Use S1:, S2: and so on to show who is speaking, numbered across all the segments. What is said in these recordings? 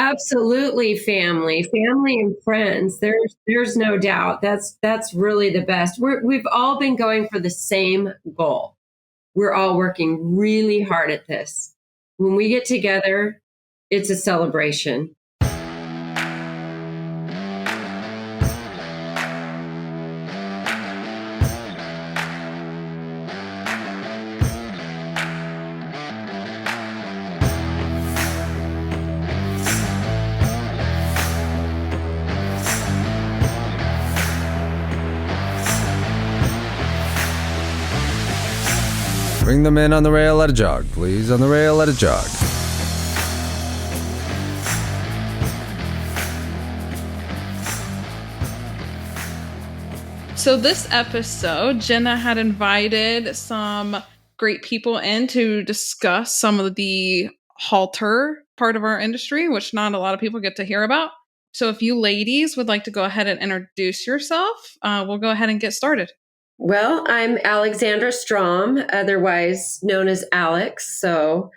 S1: Absolutely family and friends. There's no doubt. That's really the best. We've all been going for the same goal. We're all working really hard at this. When we get together, it's a celebration.
S2: Bring them in on the rail, let it jog, please. On the rail, let it jog.
S3: So this episode, Jenna had invited some great people in to discuss some of the halter part of our industry, which not a lot of people get to hear about. So if you ladies would like to go ahead and introduce yourself, we'll go ahead and get started.
S1: Well, I'm Alexandra Strom, otherwise known as Alex. So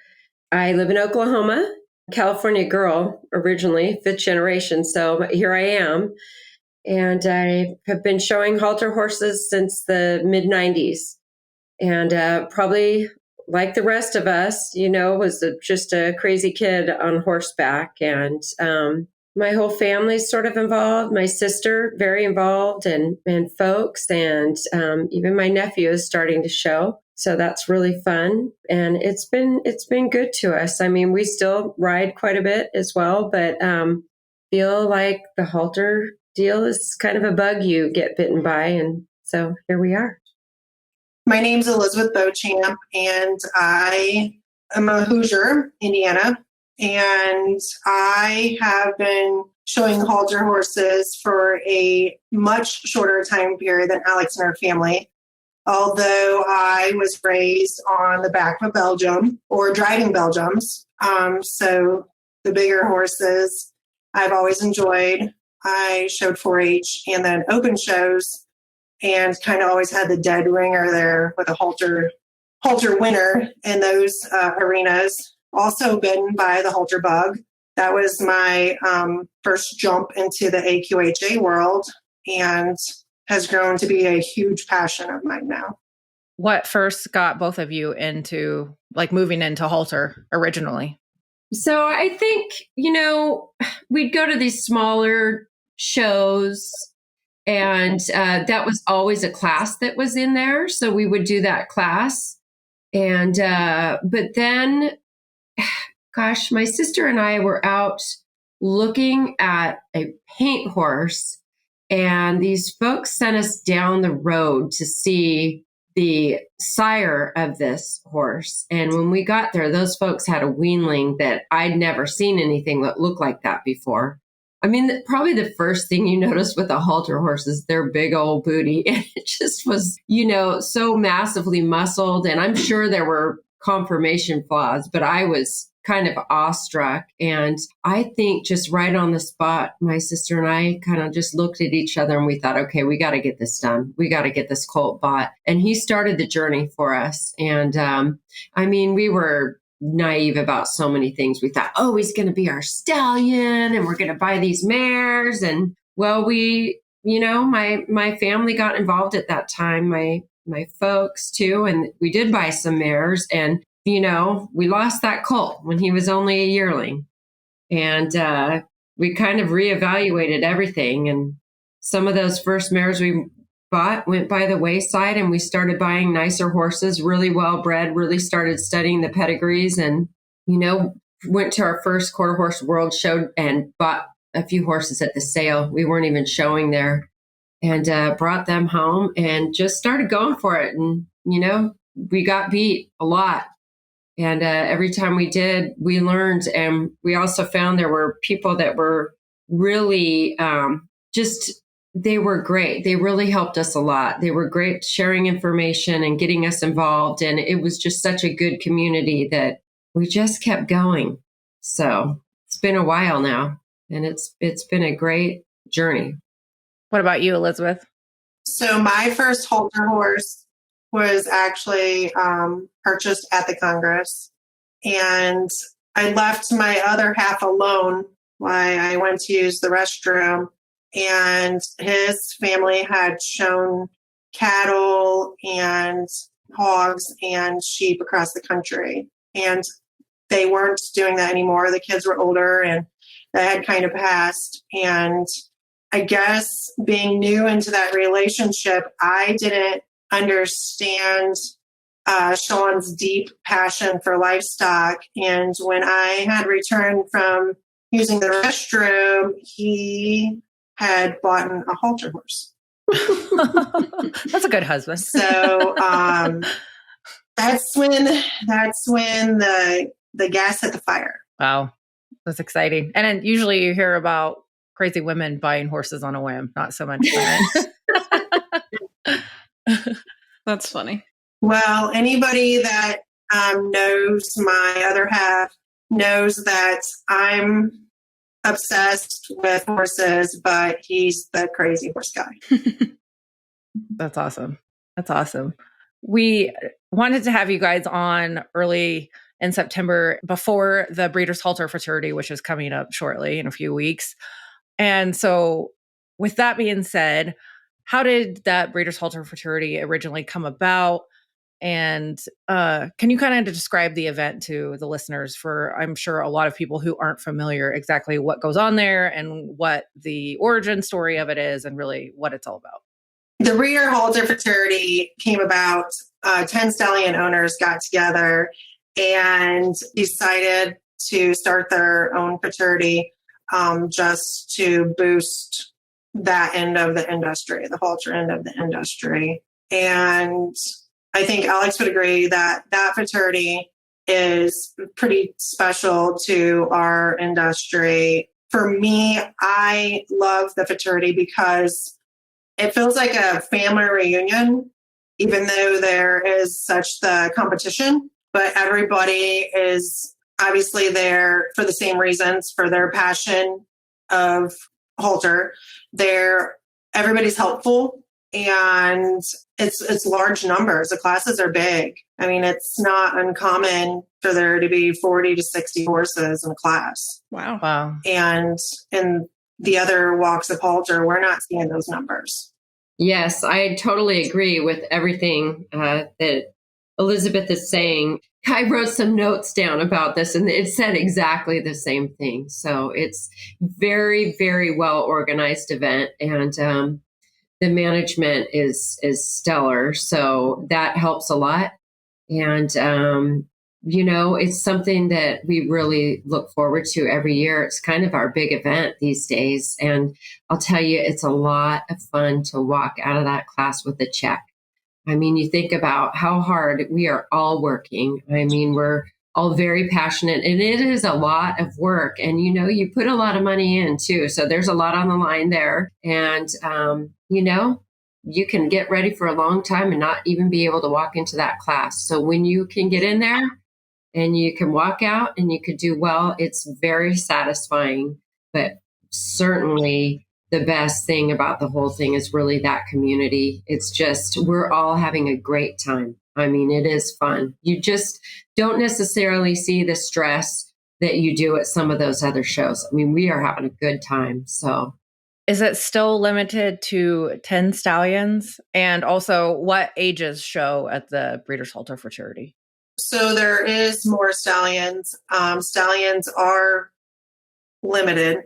S1: I live in Oklahoma, California girl, originally, 5th generation. So here I am. And I have been showing halter horses since the mid 90s. And probably like the rest of us, was just a crazy kid on horseback. And my whole family's sort of involved. My sister, very involved, and folks, and even my nephew is starting to show. So that's really fun, and it's been good to us. I mean, we still ride quite a bit as well, but feel like the halter deal is kind of a bug you get bitten by, and so here we are.
S4: My name's Elizabeth Beauchamp, and I am a Hoosier, Indiana. And I have been showing halter horses for a much shorter time period than Alex and her family. Although I was raised on the back of a Belgium or driving Belgiums. So the bigger horses I've always enjoyed. I showed 4-H and then open shows and kind of always had the dead ringer there with a halter winner in those arenas. Also bitten by the halter bug. That was my first jump into the AQHA world and has grown to be a huge passion of mine now.
S5: What first got both of you into moving into halter originally?
S1: So I think, we'd go to these smaller shows, and that was always a class that was in there. So we would do that class. And, but then, gosh, my sister and I were out looking at a paint horse, and these folks sent us down the road to see the sire of this horse. And when we got there, those folks had a weanling that I'd never seen anything that looked like that before. I mean, probably the first thing you notice with a halter horse is their big old booty. And it just was, so massively muscled. And I'm sure there were conformation flaws, but I was kind of awestruck. And I think just right on the spot, my sister and I kind of just looked at each other and we thought, okay, we got to get this done. We got to get this colt bought. And he started the journey for us. And we were naive about so many things. We thought, oh, he's going to be our stallion and we're going to buy these mares. And well, my family got involved at that time, my folks too. And we did buy some mares, and we lost that colt when he was only a yearling. And we kind of reevaluated everything. And some of those first mares we bought went by the wayside, and we started buying nicer horses, really well bred, really started studying the pedigrees, and, went to our first quarter horse world show and bought a few horses at the sale. We weren't even showing there, and brought them home and just started going for it. And, we got beat a lot. And every time we did, we learned. And we also found there were people that were really they were great. They really helped us a lot. They were great sharing information and getting us involved. And it was just such a good community that we just kept going. So it's been a while now, and it's been a great journey.
S5: What about you, Elizabeth?
S4: So my first halter horse was actually purchased at the Congress. And I left my other half alone why I went to use the restroom, and his family had shown cattle and hogs and sheep across the country. And they weren't doing that anymore. The kids were older and that had kind of passed. And I guess being new into that relationship, I didn't understand Sean's deep passion for livestock. And when I had returned from using the restroom, he had bought a halter horse.
S5: That's a good husband.
S4: So that's when the gas hit the fire.
S5: Wow. That's exciting. And then usually you hear about crazy women buying horses on a whim, not so much men.
S3: That's funny.
S4: Well, anybody that knows my other half knows that I'm obsessed with horses, but he's the crazy horse guy.
S5: That's awesome. That's awesome. We wanted to have you guys on early in September before the Breeders' Halter Futurity, which is coming up shortly in a few weeks. And so with that being said, how did that Breeders' Halter Futurity originally come about? And can you kind of describe the event to the listeners for, I'm sure, a lot of people who aren't familiar exactly what goes on there and what the origin story of it is and really what it's all about?
S4: The Breeder Halter Futurity came about, 10 stallion owners got together and decided to start their own futurity just to boost that end of the industry, the halter end of the industry. And I think Alex would agree that that futurity is pretty special to our industry. For me, I love the futurity because it feels like a family reunion, even though there is such the competition, but everybody is obviously there for the same reasons, for their passion of halter. Everybody's helpful. And it's large numbers. The classes are big. I mean, it's not uncommon for there to be 40 to 60 horses in a class.
S3: Wow.
S4: And in the other walks of halter, we're not seeing those numbers.
S1: Yes, I totally agree with everything that Elizabeth is saying. I wrote some notes down about this, and it said exactly the same thing. So it's very, very well organized event, and the management is stellar. So that helps a lot. And, it's something that we really look forward to every year. It's kind of our big event these days. And I'll tell you, it's a lot of fun to walk out of that class with a check. I mean, you think about how hard we are all working. I mean, we're all very passionate, and it is a lot of work. And, you put a lot of money in too. So there's a lot on the line there. And, you can get ready for a long time and not even be able to walk into that class. So when you can get in there and you can walk out and you could do well, it's very satisfying. But certainly the best thing about the whole thing is really that community. It's just, we're all having a great time. I mean, it is fun. You just don't necessarily see the stress that you do at some of those other shows. I mean, we are having a good time. So
S5: is it still limited to 10 stallions? And also, what ages show at the Breeders' Halter Futurity?
S4: So there is more stallions. Stallions are limited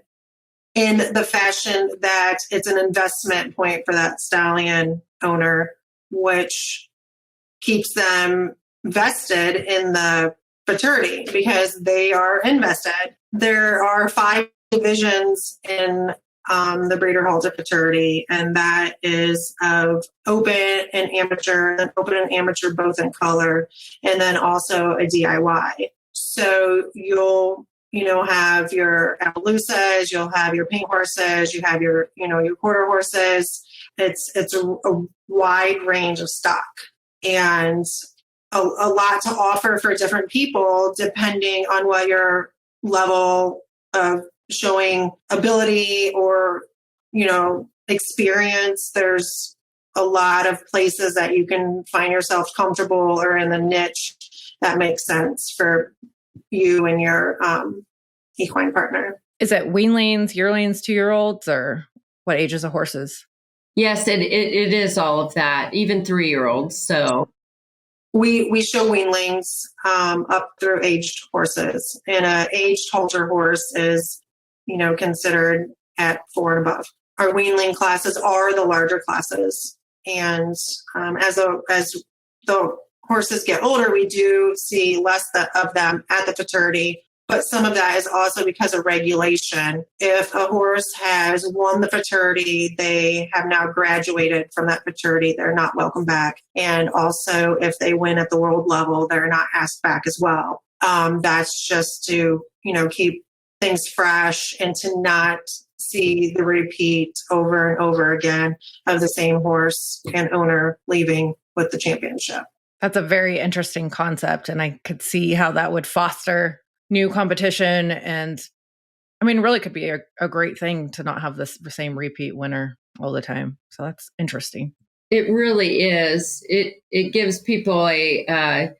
S4: in the fashion that it's an investment point for that stallion owner, which keeps them vested in the futurity because they are invested. There are 5 divisions in the Breeder Halter Futurity, and that is of open and amateur, then open and amateur both in color, and then also a DIY. So you'll have your Appaloosas, you'll have your pink horses, you have your quarter horses. It's a wide range of stock and a lot to offer for different people depending on what your level of showing ability or, experience. There's a lot of places that you can find yourself comfortable or in the niche that makes sense for you and your equine partner.
S5: Is it weanlings, yearlings, 2-year-olds, or what ages of horses?
S1: Yes, it is all of that, even 3-year-olds. So
S4: We show weanlings up through aged horses, and a aged halter horse is, considered at 4 and above. Our weanling classes are the larger classes, and as the horses get older, we do see less of them at the Futurity. But some of that is also because of regulation. If a horse has won the Futurity, they have now graduated from that Futurity. They're not welcome back. And also, if they win at the world level, they're not asked back as well. That's just to, keep things fresh and to not see the repeat over and over again of the same horse and owner leaving with the championship.
S5: That's a very interesting concept, and I could see how that would foster new competition, and really could be a great thing to not have the same repeat winner all the time. So that's interesting.
S1: it really is. It gives people a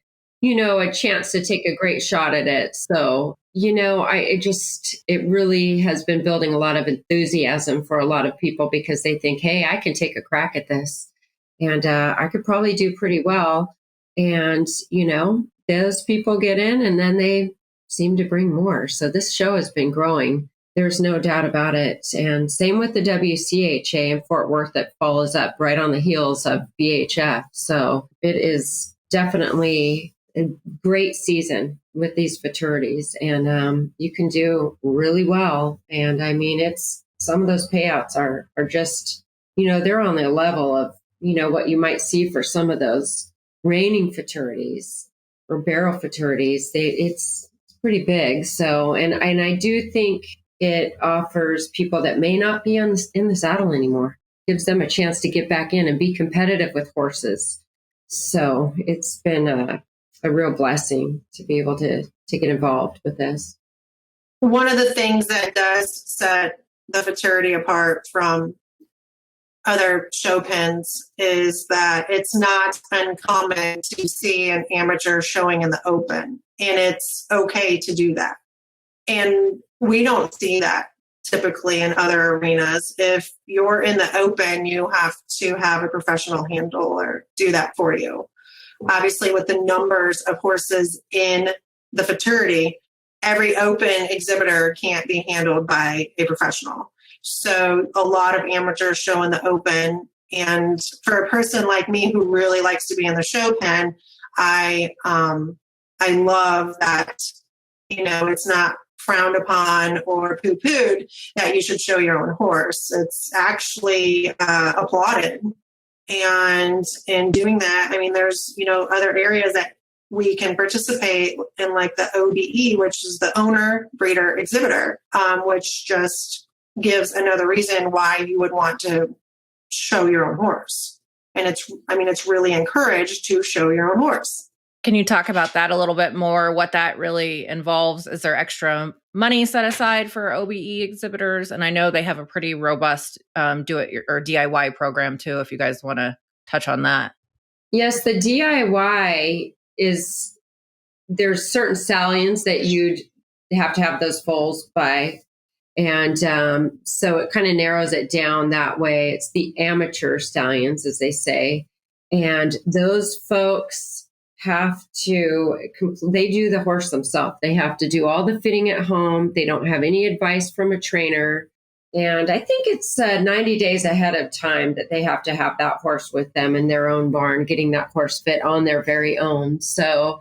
S1: chance to take a great shot at it. So it really has been building a lot of enthusiasm for a lot of people because they think, hey, I can take a crack at this, and I could probably do pretty well. And those people get in, and then they seem to bring more. So this show has been growing. There's no doubt about it. And same with the WCHA in Fort Worth that follows up right on the heels of BHF. So it is definitely a great season with these futurities. And you can do really well. And it's some of those payouts are just, they're on the level of, what you might see for some of those reigning futurities or barrel futurities. It's pretty big. So, and I do think it offers people that may not be in the saddle anymore, gives them a chance to get back in and be competitive with horses. So it's been a real blessing to be able to get involved with this.
S4: One of the things that does set the Futurity apart from other show pens is that it's not uncommon to see an amateur showing in the open, and it's okay to do that. And we don't see that typically in other arenas. If you're in the open, you have to have a professional handler do that for you. Obviously, with the numbers of horses in the Futurity, every open exhibitor can't be handled by a professional. So a lot of amateurs show in the open. And for a person like me who really likes to be in the show pen, I love that, it's not frowned upon or poo-pooed that you should show your own horse. It's actually applauded. And in doing that, there's, other areas that we can participate in, like the OBE, which is the owner, breeder, exhibitor, which just gives another reason why you would want to show your own horse. And it's really encouraged to show your own horse.
S5: Can you talk about that a little bit more, what that really involves? Is there extra money set aside for OBE exhibitors? And I know they have a pretty robust DIY program too, if you guys want to touch on that.
S1: Yes, the DIY there's certain stallions that you'd have to have those foals by. And so it kind of narrows it down that way. It's the amateur stallions, as they say. And those folks they do the horse themselves. They have to do all the fitting at home. They don't have any advice from a trainer. And I think it's 90 days ahead of time that they have to have that horse with them in their own barn, getting that horse fit on their very own. So,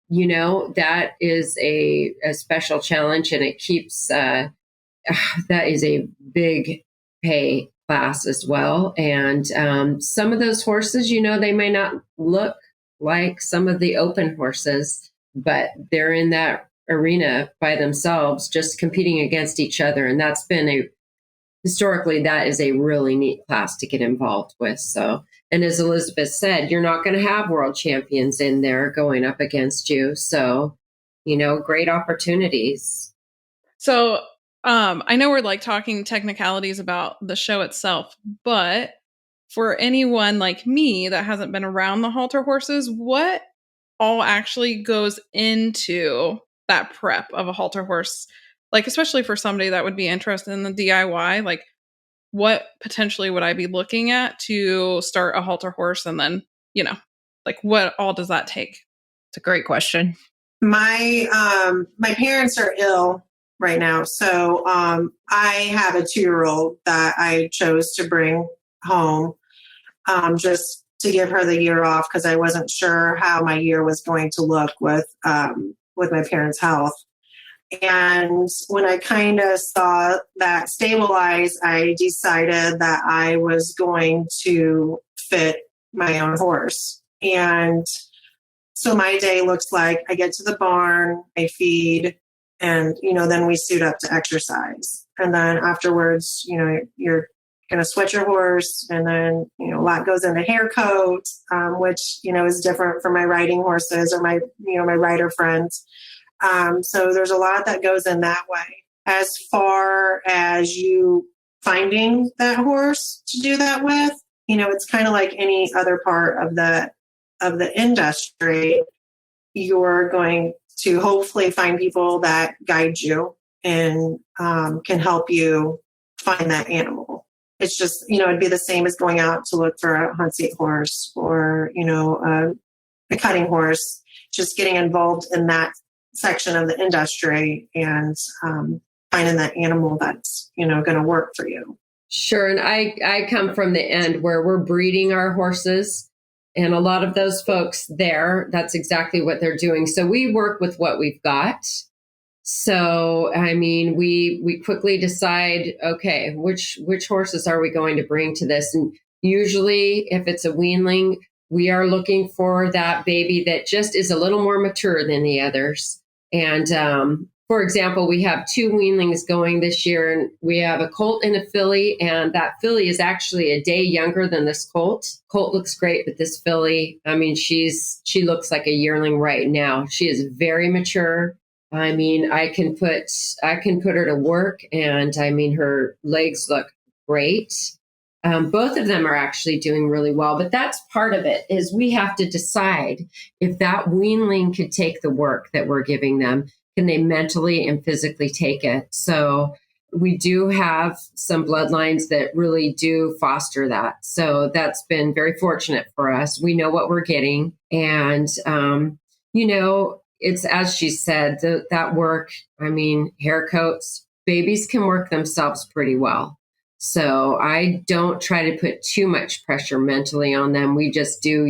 S1: that is a special challenge, and it keeps, that is a big pay class as well. And some of those horses, they may not look like some of the open horses, but they're in that arena by themselves, just competing against each other. And that's been historically, that is a really neat class to get involved with. So, and as Elizabeth said, you're not going to have world champions in there going up against you. So, great opportunities.
S3: So, I know we're talking technicalities about the show itself, but for anyone like me that hasn't been around the halter horses, what all actually goes into that prep of a halter horse? like, especially for somebody that would be interested in the DIY, like, what potentially would I be looking at to start a halter horse? And then, like, what all does that take?
S5: It's a great question.
S4: My parents are ill right now, so I have a 2-year-old that I chose to bring home just to give her the year off because I wasn't sure how my year was going to look with my parents' health. And when I kind of saw that stabilize, I decided that I was going to fit my own horse. And so my day looks like I get to the barn, I feed, and, then we suit up to exercise. And then afterwards, you're going to sweat your horse. And then, a lot goes into hair coat, which, is different from my riding horses or my rider friends. So there's a lot that goes in that way. As far as you finding that horse to do that with, it's kind of like any other part of the industry. You're going to hopefully find people that guide you and can help you find that animal. It's just, it'd be the same as going out to look for a hunt seat horse or, a cutting horse, just getting involved in that section of the industry and finding that animal that's, going to work for you.
S1: Sure. And I come from the end where we're breeding our horses. And a lot of those folks there, that's exactly what they're doing. So we work with what we've got. So, we quickly decide, okay, which horses are we going to bring to this? And usually if it's a weanling, we are looking for that baby that just is a little more mature than the others. And for example, we have 2 weanlings going this year, and we have a colt and a filly, and that filly is actually a day younger than this colt. Colt looks great, but this filly, she looks like a yearling right now. She is very mature. I can put her to work, and her legs look great. Both of them are actually doing really well, but that's part of it is we have to decide if that weanling could take the work that we're giving them. Can they mentally and physically take it? So we do have some bloodlines that really do foster that. So that's been very fortunate for us. We know what we're getting. And, it's, as she said, that work, hair coats, babies can work themselves pretty well. So I don't try to put too much pressure mentally on them. We just do,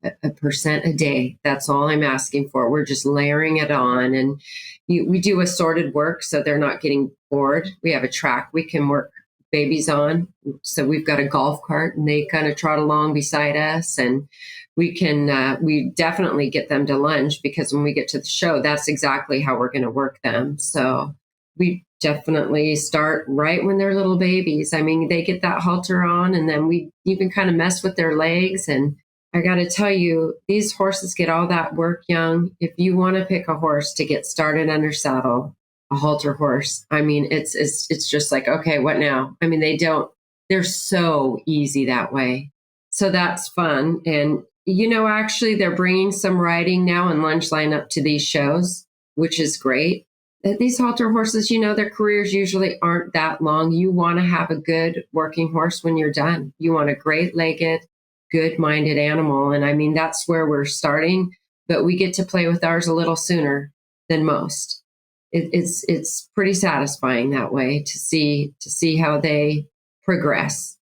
S1: a percent a day. That's all I'm asking for. We're just layering it on. And we do assorted work so they're not getting bored. We have a track we can work babies on. So we've got a golf cart and they kind of trot along beside us. And we definitely get them to lunge because when we get to the show, that's exactly how we're going to work them. So we definitely start right when they're little babies. They get that halter on and then we even kind of mess with their legs. And I got to tell you, these horses get all that work young. If you want to pick a horse to get started under saddle, a halter horse, it's just like, okay, what now? They're so easy that way. So that's fun. And, actually they're bringing some riding now and lunge line up to these shows, which is great. These halter horses, their careers usually aren't that long. You want to have a good working horse when you're done. You want a great legged, good-minded animal. And that's where we're starting, but we get to play with ours a little sooner than most. It's pretty satisfying that way to see how they progress.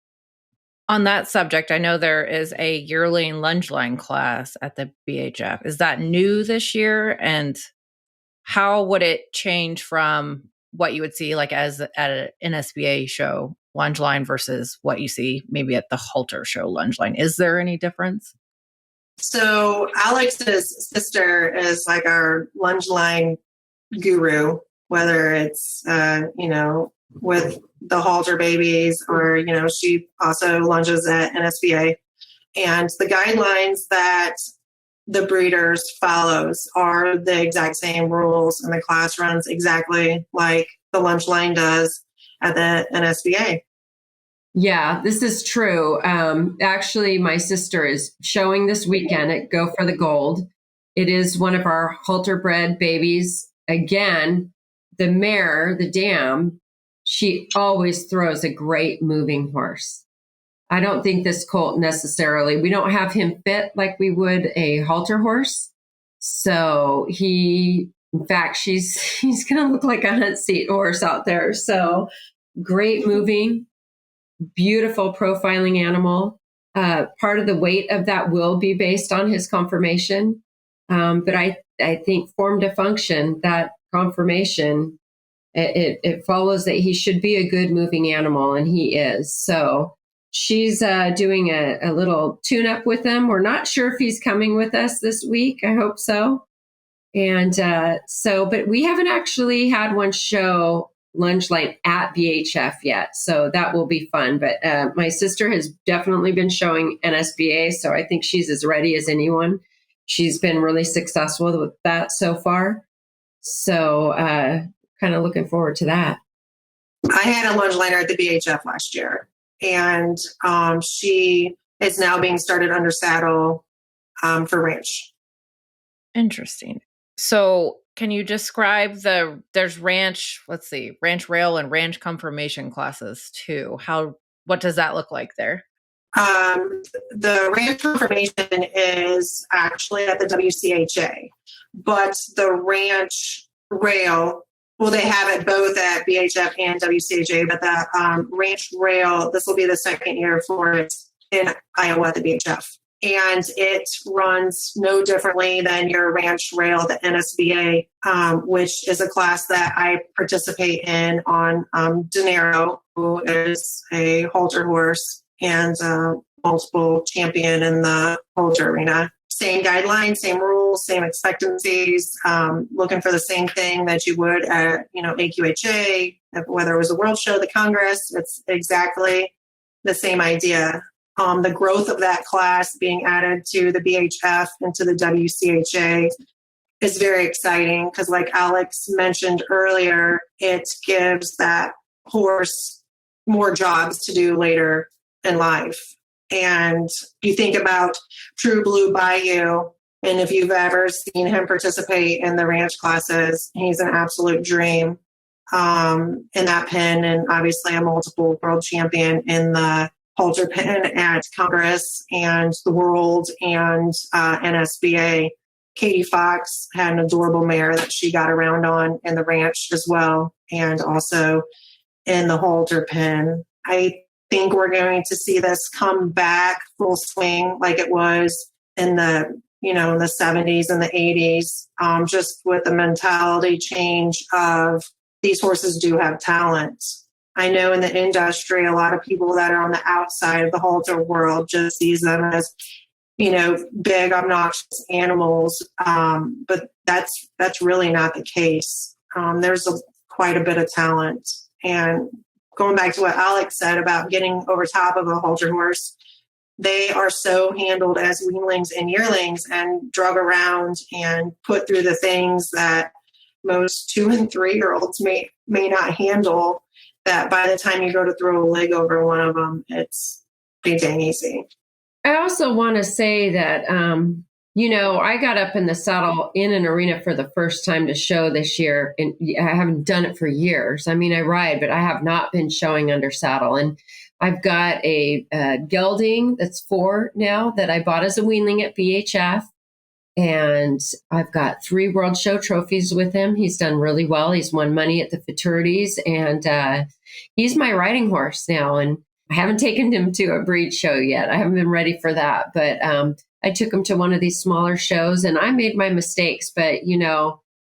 S5: On that subject, I know there is a yearling lunge line class at the BHF. Is that new this year? And how would it change from what you would see like as at an NSBA show lunge line versus what you see maybe at the Halter show lunge line? Is there any difference?
S4: So Alex's sister is like our lunge line guru, whether it's, with the halter babies or, she also lunges at NSBA. And the guidelines that the breeders follows are the exact same rules, and the class runs exactly like the lunge line does at the NSBA.
S1: Yeah, this is true. Actually, my sister is showing this weekend at Go for the Gold. It is one of our halter bred babies. Again, the mare, the dam, she always throws a great moving horse. I don't think this colt necessarily, we don't have him fit like we would a halter horse. So in fact, he's going to look like a hunt seat horse out there. So great moving, beautiful profiling animal. Part of the weight of that will be based on his conformation. But I think form to function, that conformation, it follows that he should be a good moving animal, and he is. So she's doing a little tune-up with him. We're not sure if he's coming with us this week. I hope so. And but we haven't actually had one show lunge line at BHF yet. So that will be fun. But my sister has definitely been showing NSBA. So I think she's as ready as anyone. She's been really successful with that so far. So kind of looking forward to that.
S4: I had a lunge liner at the BHF last year, and she is now being started under saddle for ranch.
S5: Interesting. So can you describe there's ranch rail and ranch conformation classes too. What does that look like there?
S4: The ranch conformation is actually at the WCHA, but the ranch rail, well, they have it both at BHF and WCHA, but the ranch rail, this will be the second year for it in Iowa at the BHF. And it runs no differently than your ranch rail, the NSBA, which is a class that I participate in on Dinero, who is a halter horse and multiple champion in the halter arena. Same guidelines, same rules, same expectancies, looking for the same thing that you would at, AQHA, whether it was a world show, the Congress, it's exactly the same idea. The growth of that class being added to the BHF and to the WCHA is very exciting because, like Alex mentioned earlier, it gives that horse more jobs to do later in life. And you think about True Blue Bayou, and if you've ever seen him participate in the ranch classes, he's an absolute dream in that pen, and obviously a multiple world champion in the halter pen at Congress and the World and NSBA. Katie Fox had an adorable mare that she got around on in the ranch as well, and also in the halter pen. I think we're going to see this come back full swing like it was in the in the 70s and the 80s, just with the mentality change of these horses do have talent. I know in the industry, a lot of people that are on the outside of the halter world just sees them as, big, obnoxious animals. But that's really not the case. There's quite a bit of talent. And going back to what Alex said about getting over top of a halter horse, they are so handled as weanlings and yearlings and drug around and put through the things that most 2 and 3 year olds may not handle, that by the time you go to throw a leg over one of them, it's pretty dang easy.
S1: I also want to say that, I got up in the saddle in an arena for the first time to show this year, and I haven't done it for years. I mean, I ride, but I have not been showing under saddle. And I've got a gelding that's 4 now that I bought as a weanling at BHF. And I've got 3 World Show trophies with him. He's done really well. He's won money at the Futurities, and he's my riding horse now. And I haven't taken him to a breed show yet. I haven't been ready for that. But I took him to one of these smaller shows, and I made my mistakes. But,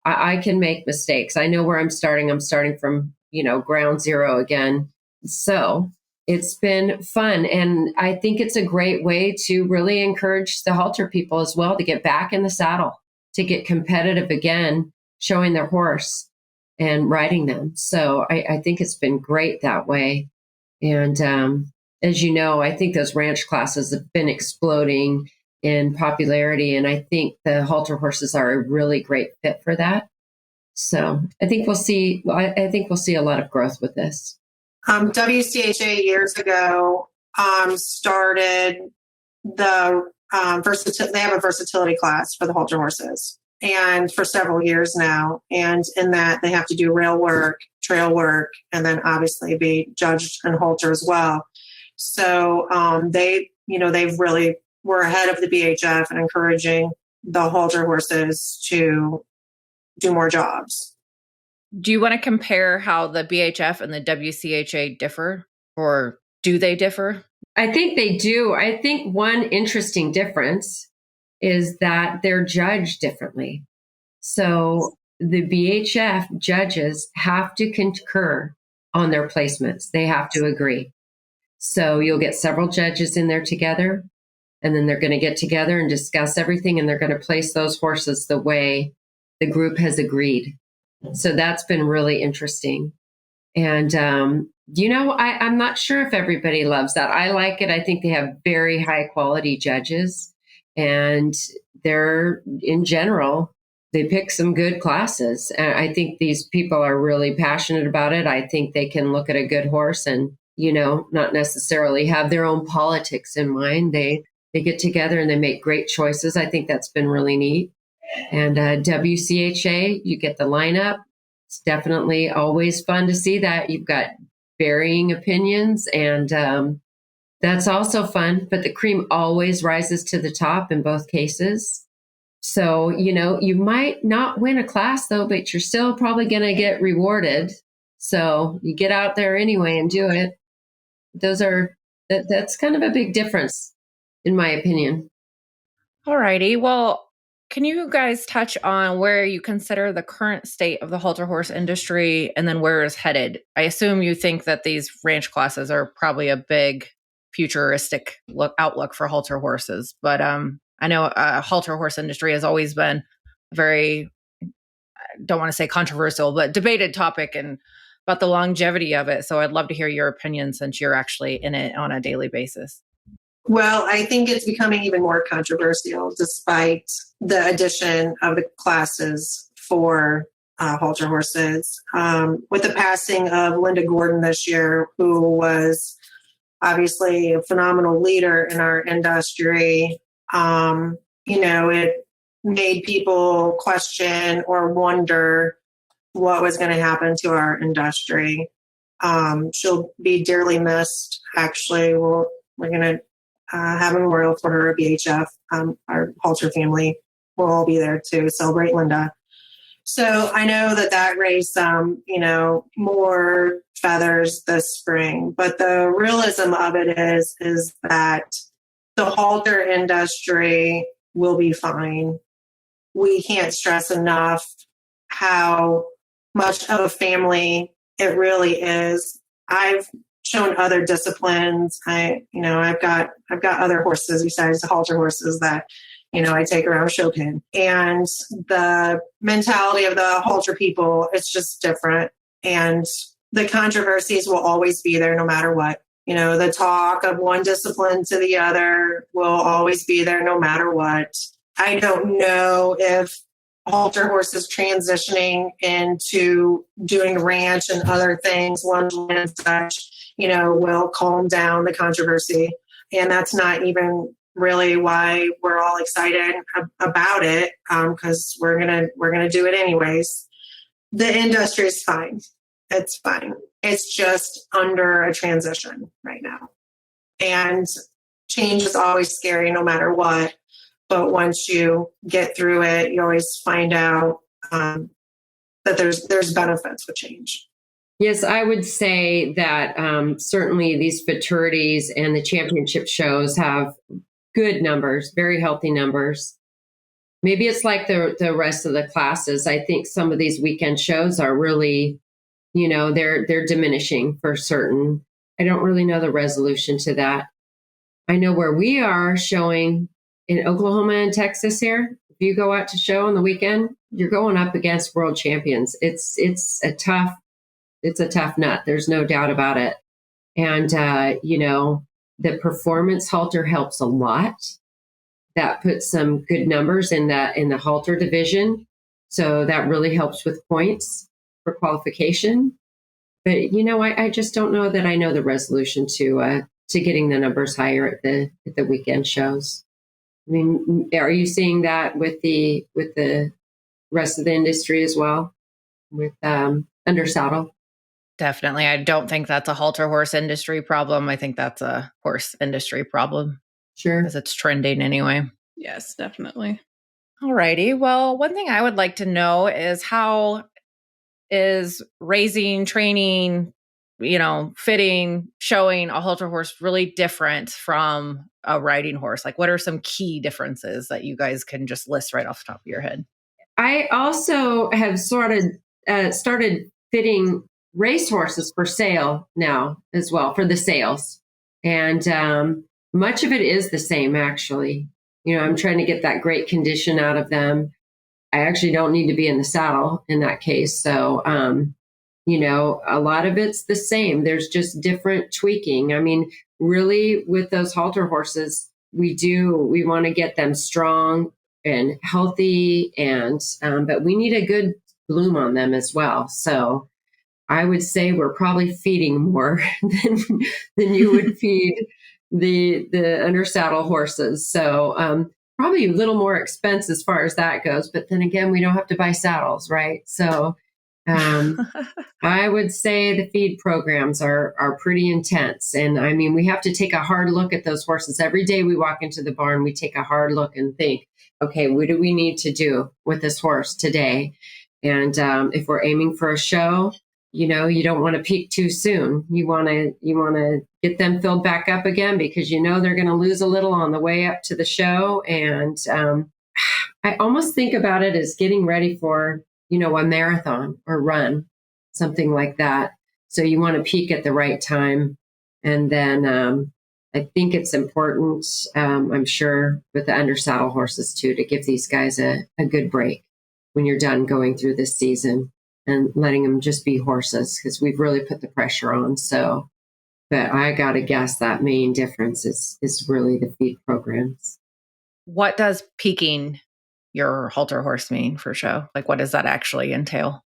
S1: I can make mistakes. I know where I'm starting. I'm starting from, ground zero again. So it's been fun. And I think it's a great way to really encourage the halter people as well to get back in the saddle, to get competitive again, showing their horse and riding them. So I think it's been great that way. And as you know, I think those ranch classes have been exploding in popularity. And I think the halter horses are a really great fit for that. So I think we'll see a lot of growth with this.
S4: WCHA years ago started the they have a versatility class for the halter horses. and for several years now. And in that, they have to do rail work, trail work, and then obviously be judged and halter as well. So they've really were ahead of the BHF and encouraging the halter horses to do more jobs.
S5: Do you want to compare how the BHF and the WCHA differ, or do they differ?
S1: I think they do. I think one interesting difference is that they're judged differently. So the BHF judges have to concur on their placements. They have to agree. So you'll get several judges in there together, and then they're going to get together and discuss everything, and they're going to place those horses the way the group has agreed. So that's been really interesting. And, I'm not sure if everybody loves that. I like it. I think they have very high quality judges, and they're, in general, they pick some good classes. And I think these people are really passionate about it. I think they can look at a good horse and, not necessarily have their own politics in mind. They get together and they make great choices. I think that's been really neat. And WCHA, you get the lineup. It's definitely always fun to see that. You've got varying opinions, and that's also fun. But the cream always rises to the top in both cases. So, you might not win a class, though, but you're still probably going to get rewarded. So you get out there anyway and do it. That's kind of a big difference, in my opinion.
S5: All righty. Well, can you guys touch on where you consider the current state of the halter horse industry and then where it's headed? I assume you think that these ranch classes are probably a big futuristic outlook for halter horses. But I know halter horse industry has always been a very, I don't want to say controversial, but debated topic and about the longevity of it. So I'd love to hear your opinion since you're actually in it on a daily basis.
S4: Well, I think it's becoming even more controversial despite the addition of the classes for halter horses. With the passing of Linda Gordon this year, who was obviously a phenomenal leader in our industry, it made people question or wonder what was going to happen to our industry. She'll be dearly missed. Actually, we're going to have a memorial for her at BHF. Our halter family will all be there to celebrate Linda. So I know that raised some, more feathers this spring. But the realism of it is that the halter industry will be fine. We can't stress enough how much of a family it really is. I've shown other disciplines. I've got other horses besides the halter horses that, I take around Chopin. And the mentality of the halter people, it's just different. And the controversies will always be there no matter what. The talk of one discipline to the other will always be there no matter what. I don't know if halter horses transitioning into doing ranch and other things, lunge and such, will calm down the controversy. And that's not even really why we're all excited about it, because we're gonna do it anyways. The industry is fine. It's fine. It's just under a transition right now. And change is always scary no matter what. But once you get through it, you always find out that there's benefits with change.
S1: Yes, I would say that certainly these futurities and the championship shows have good numbers, very healthy numbers. Maybe it's like the rest of the classes. I think some of these weekend shows are really, they're diminishing for certain. I don't really know the resolution to that. I know where we are showing in Oklahoma and Texas here. If you go out to show on the weekend, you're going up against world champions. It's a tough nut. There's no doubt about it. And, the performance halter helps a lot. That puts some good numbers in the halter division. So that really helps with points for qualification. But, I just don't know that I know the resolution to getting the numbers higher at the weekend shows. I mean, are you seeing that with the rest of the industry as well with under saddle.
S5: Definitely. I don't think that's a halter horse industry problem. I think that's a horse industry problem
S1: Sure.
S5: because it's trending anyway.
S3: Yes, definitely.
S5: All righty. Well, one thing I would like to know is how is raising, training, fitting, showing a halter horse really different from a riding horse? Like, what are some key differences that you guys can just list right off the top of your head?
S1: I also have started fitting race horses for sale now as well for the sales. And much of it is the same, actually. I'm trying to get that great condition out of them. I actually don't need to be in the saddle in that case. So, a lot of it's the same. There's just different tweaking. I mean, really with those halter horses, we want to get them strong and healthy but we need a good bloom on them as well. So I would say we're probably feeding more than you would feed the under saddle horses. So, probably a little more expense as far as that goes. But then again, we don't have to buy saddles, right? So I would say the feed programs are pretty intense. And I mean, we have to take a hard look at those horses. Every day we walk into the barn, we take a hard look and think, okay, what do we need to do with this horse today? And if we're aiming for a show, you don't want to peak too soon. You want to get them filled back up again because they're going to lose a little on the way up to the show. And I almost think about it as getting ready for a marathon or run, something like that. So you want to peak at the right time. And then I think it's important, I'm sure, with the under saddle horses too, to give these guys a good break when you're done going through this season and letting them just be horses because we've really put the pressure on. So, but I got to guess that main difference is really the feed programs.
S5: What does peaking your halter horse mean for show? Like, what does that actually entail?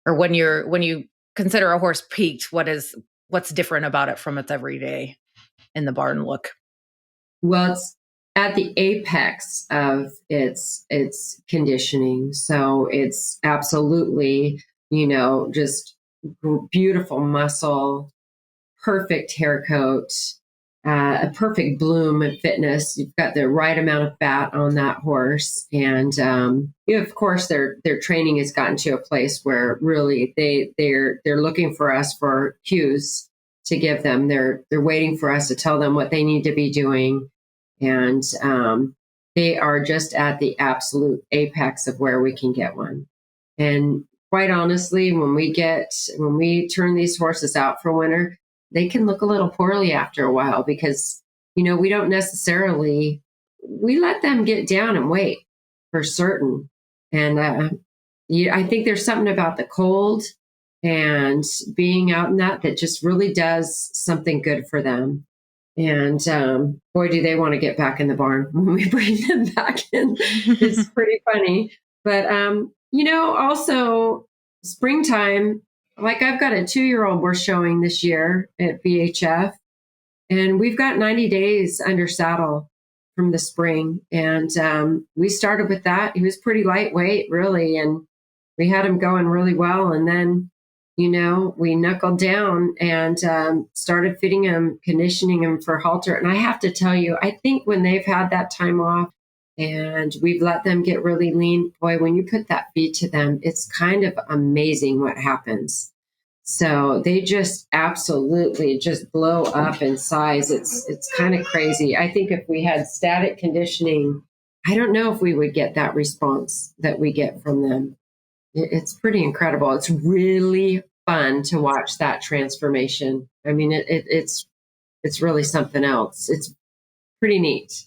S5: Or when you consider a horse peaked, what's different about it from its everyday in the barn look?
S1: Well, it's at the apex of its conditioning. So it's absolutely, just beautiful muscle, perfect hair coat, a perfect bloom and fitness. You've got the right amount of fat on that horse. And of course, their training has gotten to a place where really they're looking for us for cues to give them. They're waiting for us to tell them what they need to be doing. And they are just at the absolute apex of where we can get one. And quite honestly, when we turn these horses out for winter, they can look a little poorly after a while because, we don't necessarily, we let them get down and wait for certain. And I think there's something about the cold and being out in that just really does something good for them. And boy, do they want to get back in the barn when we bring them back in. It's pretty funny. But, also springtime, like I've got a 2-year-old we're showing this year at BHF, and we've got 90 days under saddle from the spring. And we started with that. He was pretty lightweight, really, and we had him going really well. And then, we knuckled down and started fitting him, conditioning him for halter. And I have to tell you, I think when they've had that time off and we've let them get really lean, boy, when you put that feed to them, it's kind of amazing what happens. So they just absolutely just blow up in size. It's kind of crazy. I think if we had static conditioning, I don't know if we would get that response that we get from them. It's pretty incredible. It's really fun to watch that transformation. I mean, it's really something else. It's pretty neat.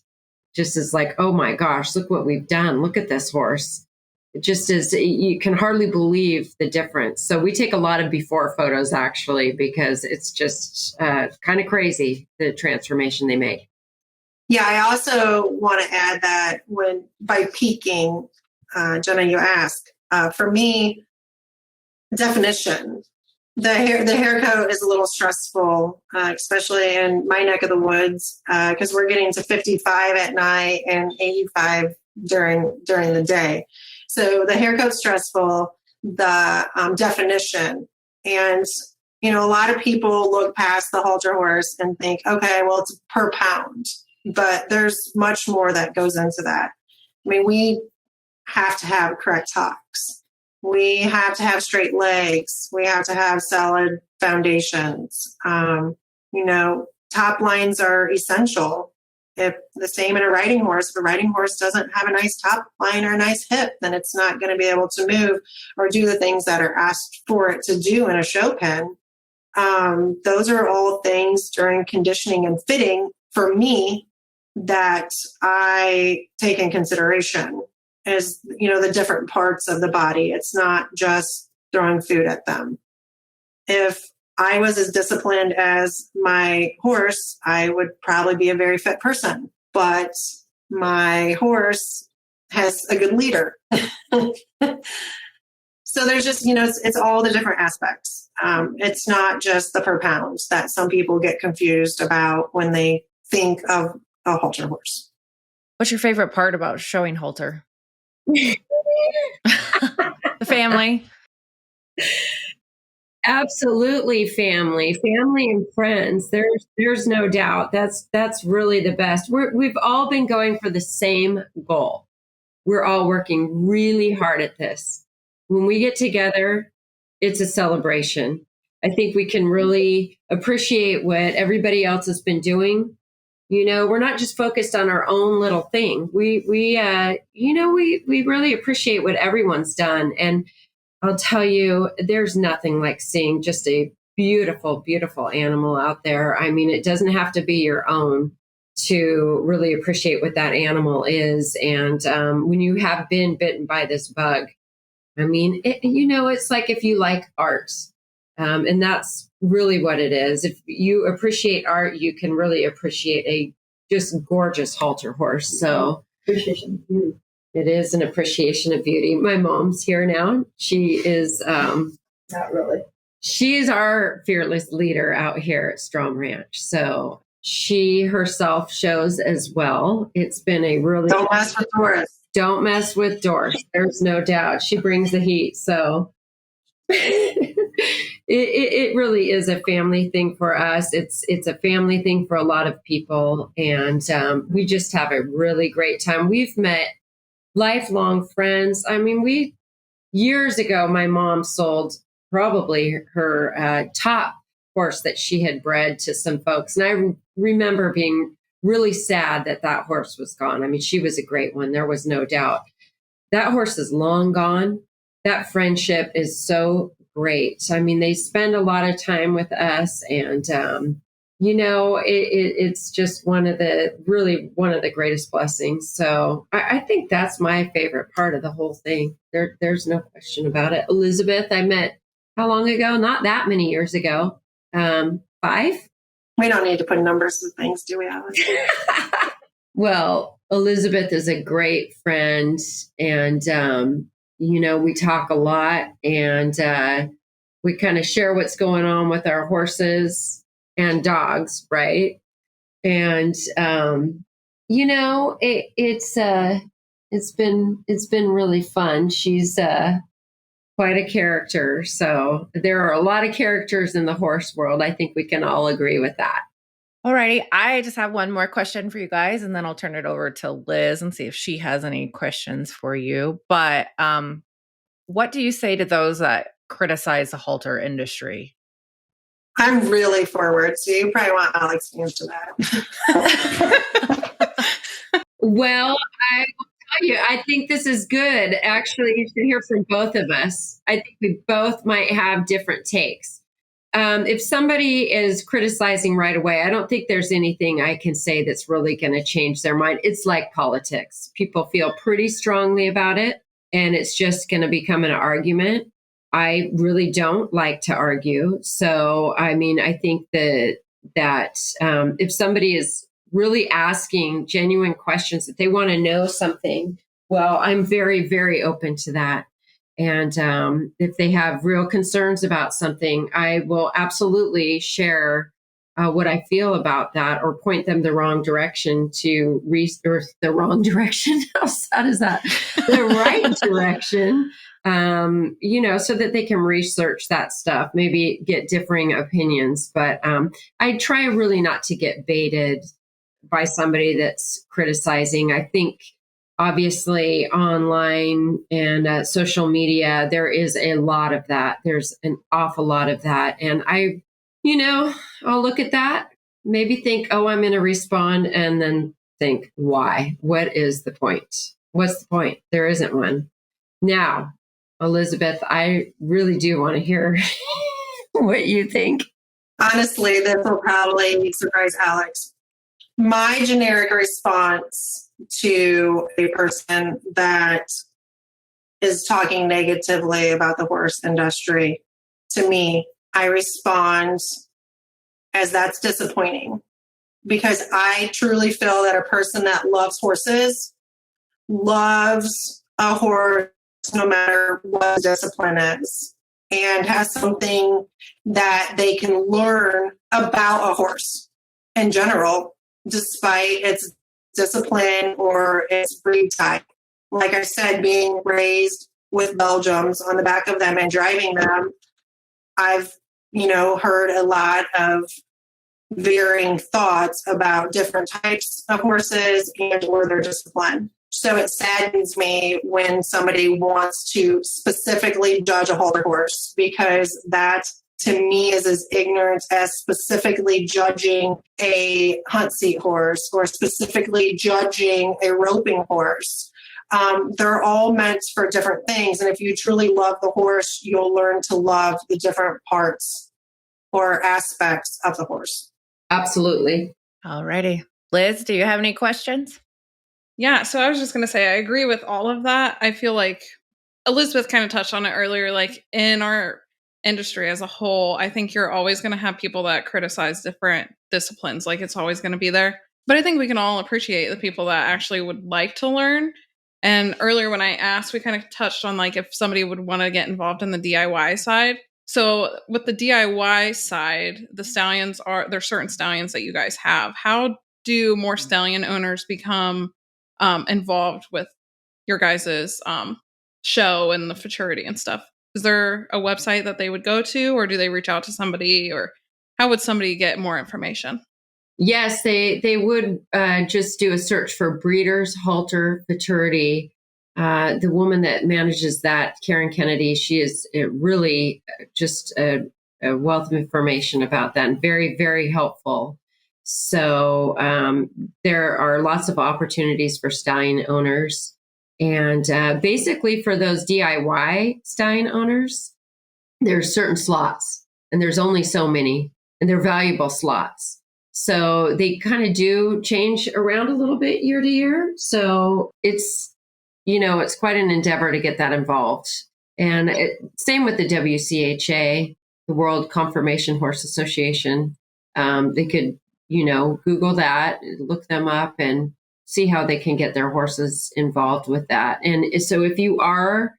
S1: Just as like, oh my gosh, look what we've done. Look at this horse. It just is, you can hardly believe the difference. So we take a lot of before photos actually, because it's just kind of crazy, the transformation they make.
S4: Yeah, I also want to add that by peaking, Jenna, you asked, for me, definition. The hair coat is a little stressful, especially in my neck of the woods, because we're getting to 55 at night and 85 during the day. So the haircut's stressful, the definition. And, you know, a lot of people look past the halter horse and think, okay, well, it's per pound. But there's much more that goes into that. I mean, we have to have correct hocks. We have to have straight legs. We have to have solid foundations. You know, top lines are essential. If the same in a riding horse, if a riding horse doesn't have a nice top line or a nice hip, then it's not going to be able to move or do the things that are asked for it to do in a show pen. Those are all things during conditioning and fitting for me that I take in consideration is, you know, the different parts of the body. It's not just throwing food at them. If I was as disciplined as my horse, I would probably be a very fit person. But my horse has a good leader. So there's just, you know, it's all the different aspects. It's not just the per pounds that some people get confused about when they think of a halter horse.
S5: What's your favorite part about showing halter? The family.
S1: Absolutely, family and friends. There's no doubt. That's really the best. We've all been going for the same goal. We're all working really hard at this. When we get together, it's a celebration. I think we can really appreciate what everybody else has been doing. You know, we're not just focused on our own little thing. We really appreciate what everyone's done. And I'll tell you, there's nothing like seeing just a beautiful, beautiful animal out there. I mean, it doesn't have to be your own to really appreciate what that animal is. And when you have been bitten by this bug, I mean, it's like if you like art, and that's really what it is. If you appreciate art, you can really appreciate a just gorgeous halter horse. So appreciation. It is an appreciation of beauty. My mom's here now. She is not really. She is our fearless leader out here at Strom Ranch. So she herself shows as well. It's been a really
S4: Don't mess with Doris.
S1: Don't mess with Doris. There's no doubt. She brings the heat. So it really is a family thing for us. It's a family thing for a lot of people. And we just have a really great time. We've met lifelong friends. I mean, years ago, my mom sold probably her top horse that she had bred to some folks. And I remember being really sad that horse was gone. I mean, she was a great one. There was no doubt. That horse is long gone. That friendship is so great. I mean, they spend a lot of time with us, and it's just one of the greatest blessings. So I think that's my favorite part of the whole thing. There's no question about it. Elizabeth, I met how long ago? Not that many years ago. 5.
S4: We don't need to put numbers to things, do we, Alex?
S1: Well, Elizabeth is a great friend, and we talk a lot, and we kind of share what's going on with our horses and dogs, right? And it's been really fun. She's quite a character. So there are a lot of characters in the horse world. I think we can all agree with that.
S5: Alrighty, I just have one more question for you guys, and then I'll turn it over to Liz and see if she has any questions for you. But what do you say to those that criticize the halter industry?
S4: I'm really forward, so you probably want Alex to answer that.
S1: Well, I will tell you, I think this is good. Actually, you should hear from both of us. I think we both might have different takes. If somebody is criticizing right away, I don't think there's anything I can say that's really going to change their mind. It's like politics. People feel pretty strongly about it, and it's just going to become an argument. I really don't like to argue. So, I mean, I think that if somebody is really asking genuine questions, that they want to know something, well, I'm very, very open to that. And if they have real concerns about something, I will absolutely share what I feel about that, or point them the wrong direction or the wrong direction. How sad is that? The right direction, so that they can research that stuff, maybe get differing opinions. But I try really not to get baited by somebody that's criticizing. I think obviously online and social media, there is a lot of that. There's an awful lot of that. And I'll look at that, maybe think, oh, I'm going to respond, and then think, why? What is the point? What's the point? There isn't one. Now, Elizabeth, I really do want to hear what you think.
S4: Honestly, this will probably surprise Alex. My generic response to a person that is talking negatively about the horse industry, to me, I respond as that's disappointing, because I truly feel that a person that loves horses loves a horse no matter what the discipline is, and has something that they can learn about a horse in general, despite its discipline or its breed type. Like I said, being raised with Belgians on the back of them and driving them, I've heard a lot of varying thoughts about different types of horses and or their discipline. So it saddens me when somebody wants to specifically judge a halter horse, because that to me is as ignorant as specifically judging a hunt seat horse or specifically judging a roping horse. They're all meant for different things. And if you truly love the horse, you'll learn to love the different parts or aspects of the horse.
S1: Absolutely.
S5: All righty. Liz, do you have any questions?
S3: Yeah, so I was just going to say, I agree with all of that. I feel like Elizabeth kind of touched on it earlier, like in our industry as a whole, I think you're always going to have people that criticize different disciplines. Like it's always going to be there. But I think we can all appreciate the people that actually would like to learn. And earlier when I asked, we kind of touched on like if somebody would want to get involved in the DIY side. So with the DIY side, there's certain stallions that you guys have. How do more stallion owners become involved with your guys' show and the Futurity and stuff? Is there a website that they would go to, or do they reach out to somebody, or how would somebody get more information?
S1: Yes, they would just do a search for Breeders Halter Futurity. The woman that manages that, Karen Kennedy, she is really just a wealth of information about that, and very, very helpful. So there are lots of opportunities for stallion owners. And basically for those DIY stallion owners, there's certain slots, and there's only so many, and they're valuable slots. So they kind of do change around a little bit year to year. So it's quite an endeavor to get that involved. And same with the WCHA, the World Conformation Horse Association. They could, Google that, look them up, and see how they can get their horses involved with that. And so if you are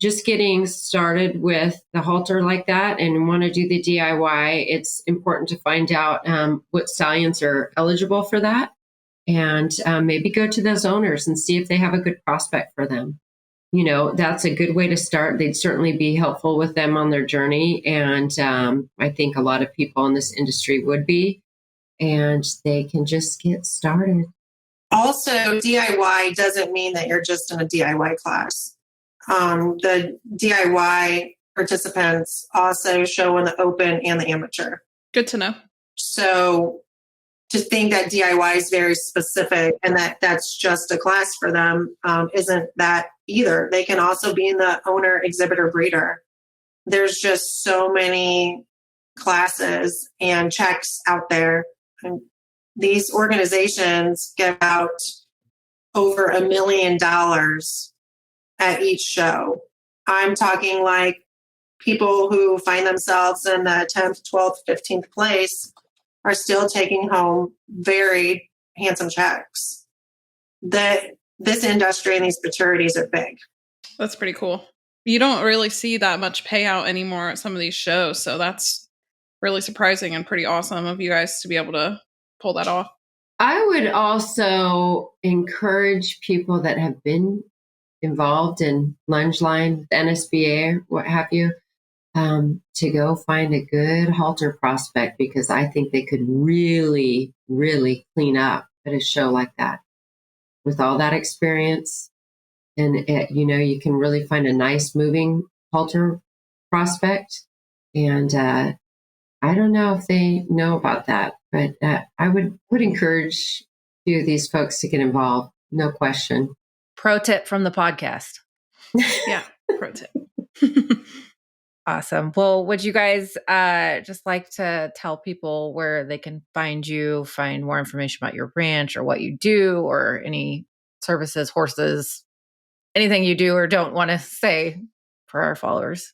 S1: just getting started with the halter like that and want to do the DIY, it's important to find out what stallions are eligible for that, and maybe go to those owners and see if they have a good prospect for them. That's a good way to start. They'd certainly be helpful with them on their journey. And I think a lot of people in this industry would be, and they can just get started.
S4: Also, DIY doesn't mean that you're just in a DIY class. The DIY participants also show in the open and the amateur.
S3: Good to know.
S4: So to think that DIY is very specific and that's just a class for them isn't that either. They can also be in the owner, exhibitor, breeder. There's just so many classes and checks out there. And these organizations give out over $1 million at each show. I'm talking like people who find themselves in the 10th, 12th, 15th place are still taking home very handsome checks. This industry and these futurities are big.
S3: That's pretty cool. You don't really see that much payout anymore at some of these shows. So that's really surprising and pretty awesome of you guys to be able to pull that off.
S1: I would also encourage people that have been involved in lunge line, NSBA, what have you, to go find a good halter prospect, because I think they could really, really clean up at a show like that with all that experience. And you can really find a nice moving halter prospect. And I don't know if they know about that, but I would encourage a few of these folks to get involved. No question.
S5: Pro tip from the podcast.
S3: Yeah, pro tip.
S5: Awesome. Well, would you guys just like to tell people where they can find you, find more information about your ranch or what you do, or any services, horses, anything you do or don't want to say for our followers?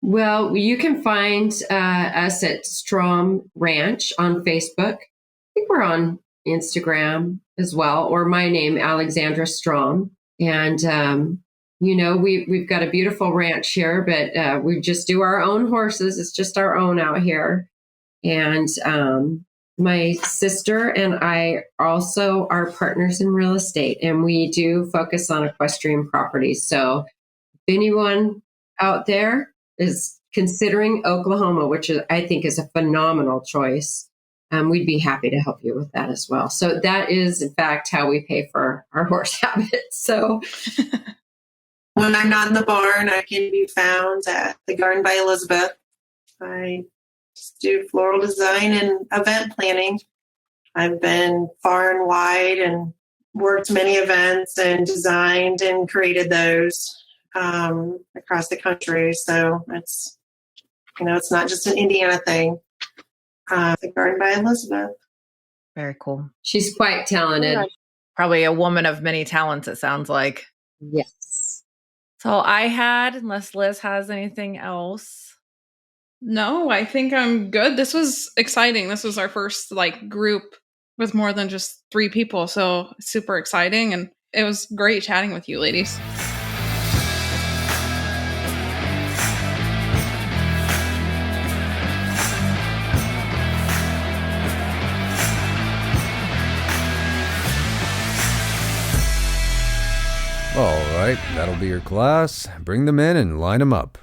S1: Well, you can find us at Strom Ranch on Facebook. I think we're on Instagram as well, or my name, Alexandra Strom. And, we've got a beautiful ranch here, but we just do our own horses. It's just our own out here. And my sister and I also are partners in real estate, and we do focus on equestrian properties. So if anyone out there is considering Oklahoma, which I think is a phenomenal choice, we'd be happy to help you with that as well. So that is, in fact, how we pay for our horse habits. So
S4: when I'm not in the barn, I can be found at the Garden by Elizabeth. I just do floral design and event planning. I've been far and wide and worked many events and designed and created those across the country. So it's not just an Indiana thing. The Garden by Elizabeth.
S5: Very cool.
S1: she's quite talented.
S5: Probably a woman of many talents, it sounds like.
S1: Yes.
S5: So I had, unless Liz has anything else.
S3: No, I think I'm good. This was exciting. This was our first group with more than just 3 people. So super exciting. And it was great chatting with you ladies.
S2: All right, that'll be your class. Bring them in and line them up.